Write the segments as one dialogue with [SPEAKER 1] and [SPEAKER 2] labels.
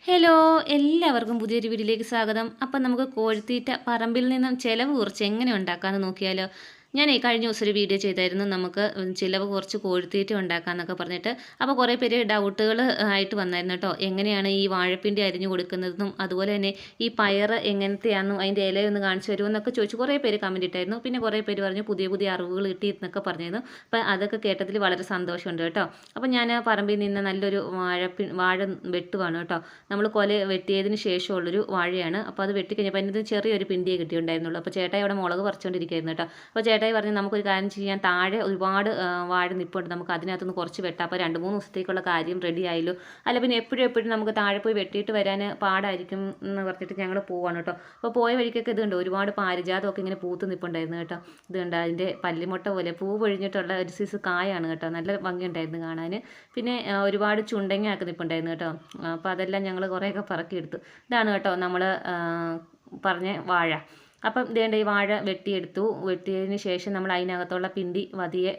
[SPEAKER 1] Hello, എല്ലാവർക്കും പുതിയൊരു വീഡിയോയിലേക്ക് സ്വാഗതം. അപ്പം നമുക്ക് കോഴിത്തീറ്റ പറമ്പിൽ നിന്നും ചിലവ് കുറച്ച് എങ്ങനെ ഉണ്ടാക്കാമെന്ന് നോക്കിയാലോ. ഞാൻ കഴിഞ്ഞ ദിവസം ഒരു വീഡിയോ ചെയ്തായിരുന്നു, നമുക്ക് ചിലവ് കുറച്ച് കോഴിത്തീറ്റ ഉണ്ടാക്കാമെന്നൊക്കെ പറഞ്ഞിട്ട്. അപ്പോൾ കുറേ പേര് ഡൗട്ടുകൾ ആയിട്ട് വന്നായിരുന്നു കേട്ടോ. എങ്ങനെയാണ് ഈ വാഴപ്പിണ്ടി അരിഞ്ഞു കൊടുക്കുന്നതെന്നും അതുപോലെ തന്നെ ഈ പയർ എങ്ങനത്തെയാണെന്നും അതിൻ്റെ ഇലയൊന്ന് കാണിച്ചു തരുമെന്നൊക്കെ ചോദിച്ചു കുറേ പേര് കമൻറ്റ് ഇട്ടായിരുന്നു. പിന്നെ കുറേ പേര് പറഞ്ഞു പുതിയ പുതിയ അറിവുകൾ കിട്ടി എന്നൊക്കെ പറഞ്ഞിരുന്നു. അപ്പോൾ അതൊക്കെ കേട്ടതിൽ വളരെ സന്തോഷമുണ്ട് കേട്ടോ. അപ്പോൾ ഞാൻ പറമ്പിൽ നിന്ന് നല്ലൊരു വാഴ വെട്ടുവാണ് കേട്ടോ. നമ്മൾ കൊല വെട്ടിയതിന് ശേഷമുള്ളൊരു വാഴയാണ്. അപ്പോൾ അത് വെട്ടിക്കഴിഞ്ഞപ്പോൾ അതിൻ്റെ ചെറിയൊരു പിണ്ടിയെ കിട്ടിയിട്ടുണ്ടായിരുന്നുള്ളൂ. അപ്പോൾ ചേട്ടായി അവിടെ മുളക് പറിച്ചുകൊണ്ടിരിക്കുകയായിരുന്നു കേട്ടോ. അപ്പോൾ ചേട്ടായി പറഞ്ഞ് നമുക്കൊരു കാര്യം ചെയ്യാൻ, താഴെ ഒരുപാട് വാഴ നിൽപ്പുണ്ട്, നമുക്ക് അതിനകത്തുനിന്ന് കുറച്ച് വെട്ടാം. അപ്പോൾ 2-3 ദിവസത്തേക്കുള്ള കാര്യം റെഡി ആയല്ലോ. അല്ല പിന്നെ എപ്പോഴും നമുക്ക് താഴെ പോയി വെട്ടിയിട്ട് വരാൻ പാടായിരിക്കും എന്ന് പറഞ്ഞിട്ട് ഞങ്ങൾ പോവാണ് കേട്ടോ. അപ്പോൾ പോയ വഴിക്കൊക്കെ ഇതുണ്ട്, ഒരുപാട് പാരിജാതമൊക്കെ ഇങ്ങനെ പൂത്ത് നിൽപ്പുണ്ടായിരുന്നു കേട്ടോ. ഇതുണ്ട് അതിൻ്റെ പല്ലിമുട്ട പോലെ പൂ പൊഴിഞ്ഞിട്ടുള്ള ഒരു സൈസ് കായാണ് കേട്ടോ. നല്ല ഭംഗിയുണ്ടായിരുന്നു കാണാൻ. പിന്നെ ഒരുപാട് ചുണ്ടങ്ങയൊക്കെ നിൽപ്പുണ്ടായിരുന്നു കേട്ടോ. അപ്പോൾ അതെല്ലാം ഞങ്ങൾ കുറേയൊക്കെ പറക്കിയെടുത്തു. ഇതാണ് കേട്ടോ നമ്മൾ പറഞ്ഞ വാഴ. അപ്പം ഇതേണ്ട ഈ വാഴ വെട്ടിയെടുത്തു. വെട്ടിയതിന് ശേഷം നമ്മൾ അതിനകത്തുള്ള പിണ്ടി വതിയെ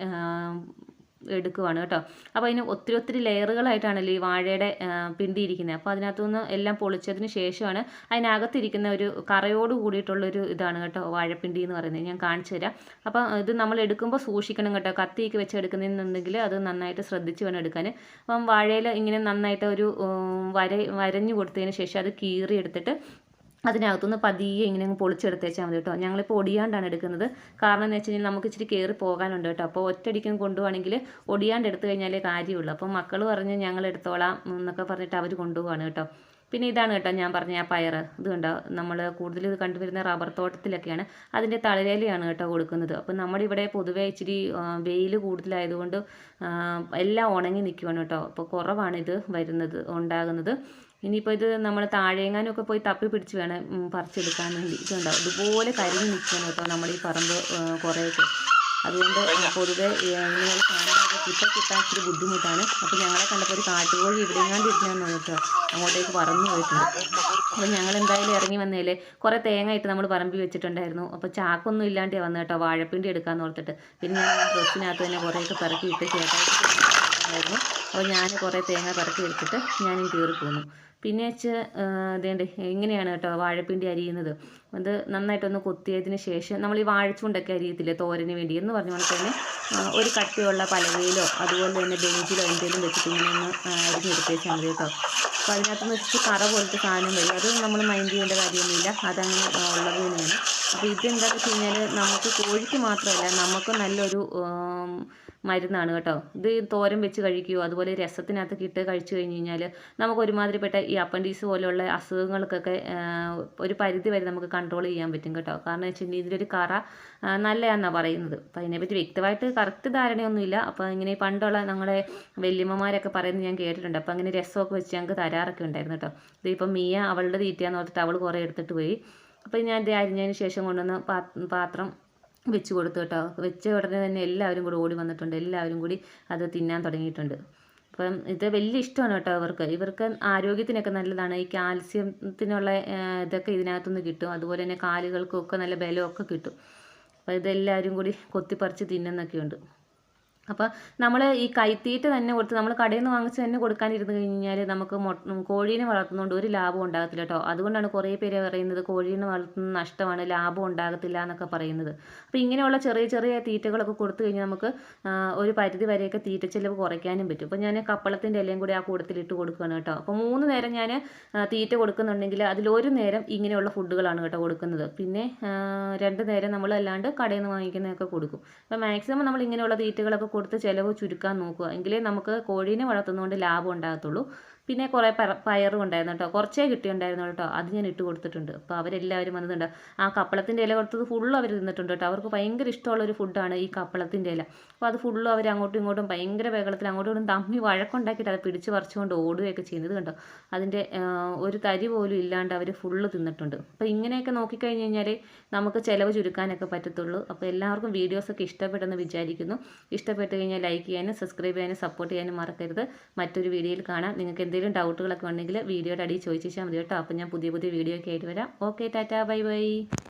[SPEAKER 1] എടുക്കുവാണ് കേട്ടോ. അപ്പോൾ അതിന് ഒത്തിരി ലെയറുകളായിട്ടാണല്ലോ ഈ വാഴയുടെ പിണ്ടി ഇരിക്കുന്നത്. അപ്പോൾ അതിനകത്തുനിന്ന് എല്ലാം പൊളിച്ചതിന് ശേഷമാണ് അതിനകത്തിരിക്കുന്ന ഒരു കറയോട് കൂടിയിട്ടുള്ളൊരു ഇതാണ് കേട്ടോ വാഴപ്പിണ്ടി എന്ന് പറയുന്നത്. ഞാൻ കാണിച്ചു തരാം. അപ്പം ഇത് നമ്മൾ എടുക്കുമ്പോൾ സൂക്ഷിക്കണം കേട്ടോ. കത്തിയൊക്കെ വെച്ച് എടുക്കുന്നതെന്നുണ്ടെങ്കിൽ അത് നന്നായിട്ട് ശ്രദ്ധിച്ച് വേണം എടുക്കാൻ. അപ്പം വാഴയിൽ ഇങ്ങനെ നന്നായിട്ട് ഒരു വരഞ്ഞു കൊടുത്തതിന് ശേഷം അത് കീറി എടുത്തിട്ട് അതിനകത്തുനിന്ന് പതിയെ ഇങ്ങനെ പൊളിച്ചെടുത്തേച്ചാൽ മതി കേട്ടോ. ഞങ്ങളിപ്പോൾ ഒടിയാണ്ടാണ് എടുക്കുന്നത്. കാരണം എന്ന് വെച്ച് കഴിഞ്ഞാൽ നമുക്ക് ഇച്ചിരി കയറി പോകാനുണ്ട് കേട്ടോ. അപ്പോൾ ഒറ്റയടിക്കും കൊണ്ടുപോകണമെങ്കിൽ ഒടിയാണ്ട് എടുത്തു കഴിഞ്ഞാലേ കാര്യമുള്ളൂ. അപ്പോൾ മക്കൾ പറഞ്ഞ് ഞങ്ങൾ എടുത്തോളാം എന്നൊക്കെ പറഞ്ഞിട്ട് അവർ കൊണ്ടുപോവാണ് കേട്ടോ. പിന്നെ ഇതാണ് കേട്ടോ ഞാൻ പറഞ്ഞ ആ പയർ. ഇത് കണ്ടോ, നമ്മൾ കൂടുതൽ ഇത് കണ്ടുവരുന്ന റബ്ബർ തോട്ടത്തിലൊക്കെയാണ്. അതിൻ്റെ തളിരയിലയാണ് കേട്ടോ കൊടുക്കുന്നത്. അപ്പോൾ നമ്മുടെ ഇവിടെ പൊതുവേ ഇച്ചിരി വെയിൽ കൂടുതലായതുകൊണ്ട് എല്ലാം ഉണങ്ങി നിൽക്കുവാണ് കേട്ടോ. അപ്പോൾ കുറവാണ് ഇത് ഉണ്ടാകുന്നത്. ഇനിയിപ്പോൾ ഇത് നമ്മൾ താഴെങ്ങാനൊക്കെ പോയി തപ്പി പിടിച്ച് വേണം പറിച്ചെടുക്കാൻ വേണ്ടി. ഇതുണ്ടാവും ഇതുപോലെ കരിഞ്ഞ് നിൽക്കണം കേട്ടോ നമ്മുടെ ഈ പറമ്പ് കുറേയൊക്കെ. അതുകൊണ്ട് പൊതുവെ ഇങ്ങനെയുള്ള സാധനങ്ങളൊക്കെ കിട്ടാൻ ഇച്ചിരി ബുദ്ധിമുട്ടാണ്. അപ്പോൾ ഞങ്ങളെ കണ്ടപ്പോൾ ഒരു കാട്ടുകോഴി ഇവിടെ എങ്ങാണ്ട് ഇരുന്നാന്ന് കേട്ടോ അങ്ങോട്ടേക്ക് പറന്നു പോയിട്ടുണ്ട്. അപ്പോൾ ഞങ്ങൾ എന്തായാലും ഇറങ്ങി വന്നേലേ കുറേ തേങ്ങ ഇട്ട് നമ്മൾ പറമ്പിൽ വെച്ചിട്ടുണ്ടായിരുന്നു. അപ്പോൾ ചാക്കൊന്നും ഇല്ലാണ്ടേ വന്നു കേട്ടോ വാഴപ്പിണ്ടി എടുക്കാമെന്ന് ഓർത്തിട്ട്. പിന്നെ ഞാൻ ഡ്രസ്സിനകത്ത് തന്നെ കുറേയൊക്കെ പെറുക്കിയിട്ട് ചേട്ടായിരുന്നു. അപ്പോൾ ഞാൻ കുറേ തേങ്ങ പെറുക്കി എടുത്തിട്ട് ഞാനും കയറി പോന്നു. പിന്നെ ഇതേണ്ട ഇങ്ങനെയാണ് കേട്ടോ വാഴപ്പിണ്ടി അരിയുന്നത്. അത് നന്നായിട്ടൊന്ന് കൊത്തിയതിന് ശേഷം നമ്മൾ ഈ വാഴച്ചുണ്ടൊക്കെ അരിയത്തില്ലേ തോരന് വേണ്ടി എന്ന് പറഞ്ഞ പോലെ തന്നെ ഒരു കട്ടിയുള്ള പലകയിലോ അതുപോലെ തന്നെ ബെഞ്ചിലോ എന്തെങ്കിലും വെച്ചിട്ട് ഇങ്ങനെ ഒന്ന് അരിഞ്ഞെടുത്തേച്ചാൽ മതി കേട്ടോ. അപ്പോൾ അതിനകത്ത് വെച്ചിട്ട് കറ പോലത്തെ സാധനം വരും. അത് നമ്മൾ മൈൻഡ് ചെയ്യേണ്ട കാര്യമൊന്നുമില്ല, അതങ്ങനെ ഉള്ളത് തന്നെയാണ്. അപ്പോൾ ഇതെന്താണെന്ന് വെച്ച് കഴിഞ്ഞാൽ നമുക്ക് കോഴിക്ക് മാത്രമല്ല നമുക്ക് നല്ലൊരു മരുന്നാണ് കേട്ടോ. ഇത് തോരൻ വെച്ച് കഴിക്കുകയോ അതുപോലെ രസത്തിനകത്തൊക്കെ ഇട്ട് കഴിച്ചു കഴിഞ്ഞ് കഴിഞ്ഞാൽ നമുക്ക് ഒരുമാതിരിപ്പെട്ട ഈ അപ്പൻഡീസ് പോലെയുള്ള അസുഖങ്ങൾക്കൊക്കെ ഒരു പരിധി വരെ നമുക്ക് കൺട്രോൾ ചെയ്യാൻ പറ്റും കേട്ടോ. കാരണം എന്ന് വെച്ചിട്ടുണ്ടെങ്കിൽ ഇതിലൊരു കറ നല്ലതാണെന്നാണ് പറയുന്നത്. അപ്പോൾ അതിനെപ്പറ്റി വ്യക്തമായിട്ട് കറക്റ്റ് ധാരണയൊന്നുമില്ല. അപ്പോൾ ഇങ്ങനെ പണ്ടുള്ള ഞങ്ങളുടെ വല്യമ്മമാരൊക്കെ പറയുന്നത് ഞാൻ കേട്ടിട്ടുണ്ട്. അപ്പോൾ അങ്ങനെ രസമൊക്കെ വെച്ച് ഞങ്ങൾക്ക് തരാറൊക്കെ ഉണ്ടായിരുന്നു കേട്ടോ. ഇതിപ്പം മിയ അവളുടെ തീറ്റയാന്ന് ഓർത്തിട്ട് അവൾ കുറേ എടുത്തിട്ട് പോയി. അപ്പോൾ ഞാൻ ഇത് അരിഞ്ഞതിന് ശേഷം കൊണ്ടുവന്ന് പാത്രം വെച്ച് കൊടുത്തു കേട്ടോ. വെച്ച ഉടനെ തന്നെ എല്ലാവരും കൂടി ഓടി വന്നിട്ടുണ്ട്. എല്ലാവരും കൂടി അത് തിന്നാൻ തുടങ്ങിയിട്ടുണ്ട്. അപ്പം ഇത് വലിയ ഇഷ്ടമാണ് കേട്ടോ ഇവർക്ക് ആരോഗ്യത്തിനൊക്കെ നല്ലതാണ്. ഈ കാൽസ്യത്തിനുള്ള ഇതൊക്കെ ഇതിനകത്തുനിന്ന് കിട്ടും. അതുപോലെ തന്നെ കാലുകൾക്കൊക്കെ നല്ല ബലമൊക്കെ കിട്ടും. അപ്പോൾ ഇതെല്ലാവരും കൂടി കൊത്തിപ്പറിച്ച് തിന്നുന്നൊക്കെയുണ്ട്. അപ്പോൾ നമ്മൾ ഈ കൈത്തീറ്റ തന്നെ കൊടുത്ത് നമ്മൾ കടയിൽ നിന്ന് വാങ്ങിച്ച് തന്നെ കൊടുക്കാനിരുന്ന് കഴിഞ്ഞാൽ നമുക്ക് കോഴീനെ വളർത്തുന്നതുകൊണ്ട് ഒരു ലാഭം ഉണ്ടാകത്തില്ല കേട്ടോ. അതുകൊണ്ടാണ് കുറേ പേര് പറയുന്നത് കോഴീനെ വളർത്തുന്നത് നഷ്ടമാണ്, ലാഭം ഉണ്ടാകത്തില്ല എന്നൊക്കെ പറയുന്നത്. അപ്പോൾ ഇങ്ങനെയുള്ള ചെറിയ തീറ്റകളൊക്കെ കൊടുത്തു കഴിഞ്ഞാൽ നമുക്ക് ഒരു പരിധി വരെയൊക്കെ തീറ്റ ചിലവ് കുറയ്ക്കാനും പറ്റും. അപ്പോൾ ഞാൻ കപ്പളത്തിൻ്റെ ഇലയും കൂടി ആ കൂടത്തിലിട്ട് കൊടുക്കുകയാണ് കേട്ടോ. അപ്പോൾ 3 നേരം ഞാൻ തീറ്റ കൊടുക്കുന്നുണ്ടെങ്കിൽ അതിലൊരു നേരം ഇങ്ങനെയുള്ള ഫുഡുകളാണ് കേട്ടോ കൊടുക്കുന്നത്. പിന്നെ 2 നേരം നമ്മൾ അല്ലാണ്ട് കടയിൽ നിന്ന് വാങ്ങിക്കുന്നതൊക്കെ കൊടുക്കും. അപ്പോൾ മാക്സിമം നമ്മൾ ഇങ്ങനെയുള്ള തീറ്റകളൊക്കെ കൊടുത്ത് ചിലവ് ചുരുക്കാൻ നോക്കുക. എങ്കിലേ നമുക്ക് കോഴീനെ വളർത്തുന്നതുകൊണ്ട് ലാഭം ഉണ്ടാകത്തുള്ളൂ. പിന്നെ കുറേ പയറും ഉണ്ടായിരുന്നു കേട്ടോ. കുറച്ചേ കിട്ടിയുണ്ടായിരുന്നു കേട്ടോ. അത് ഞാൻ ഇട്ട് കൊടുത്തിട്ടുണ്ട്. അപ്പോൾ അവരെല്ലാവരും വന്നിട്ടുണ്ട്. ആ കപ്പളത്തിൻ്റെ ഇല കൊടുത്തത് ഫുള്ളും അവർ തിന്നിട്ടുണ്ട് കേട്ടോ. അവർക്ക് ഭയങ്കര ഇഷ്ടമുള്ളൊരു ഫുഡാണ് ഈ കപ്പളത്തിൻ്റെ ഇല. അപ്പോൾ അത് ഫുള്ളും അവർ അങ്ങോട്ടും ഇങ്ങോട്ടും ഭയങ്കര വേഗത്തിൽ അങ്ങോട്ടും ഇങ്ങോട്ടും തമ്മി വഴക്കുണ്ടാക്കിയിട്ട് അത് പിടിച്ച് പറിച്ചുകൊണ്ട് ഓടുകയൊക്കെ ചെയ്യുന്നത് കണ്ടോ. അതിൻ്റെ ഒരു തരി പോലും ഇല്ലാണ്ട് അവർ ഫുള്ള് തിന്നിട്ടുണ്ട്. അപ്പോൾ ഇങ്ങനെയൊക്കെ നോക്കിക്കഴിഞ്ഞ് കഴിഞ്ഞാൽ നമുക്ക് ചിലവ് ചുരുക്കാനൊക്കെ പറ്റത്തുള്ളൂ. അപ്പോൾ എല്ലാവർക്കും വീഡിയോസൊക്കെ ഇഷ്ടപ്പെട്ടെന്ന് വിചാരിക്കുന്നു. ഇഷ്ടപ്പെട്ട് കഴിഞ്ഞാൽ ലൈക്ക് ചെയ്യാനും സബ്സ്ക്രൈബ് ചെയ്യാനും സപ്പോർട്ട് ചെയ്യാനും മറക്കരുത്. മറ്റൊരു വീഡിയോയിൽ കാണാം. നിങ്ങൾക്ക് എന്തെങ്കിലും ഡൗട്ടുകളൊക്കെ ഉണ്ടെങ്കിൽ വീഡിയോയുടെ അടിയിൽ ചോദിച്ചാൽ മതി കേട്ടോ. അപ്പോൾ ഞാൻ പുതിയ വീഡിയോ ഒക്കെ ആയിട്ട് വരാം. Okay, Tata, bye bye.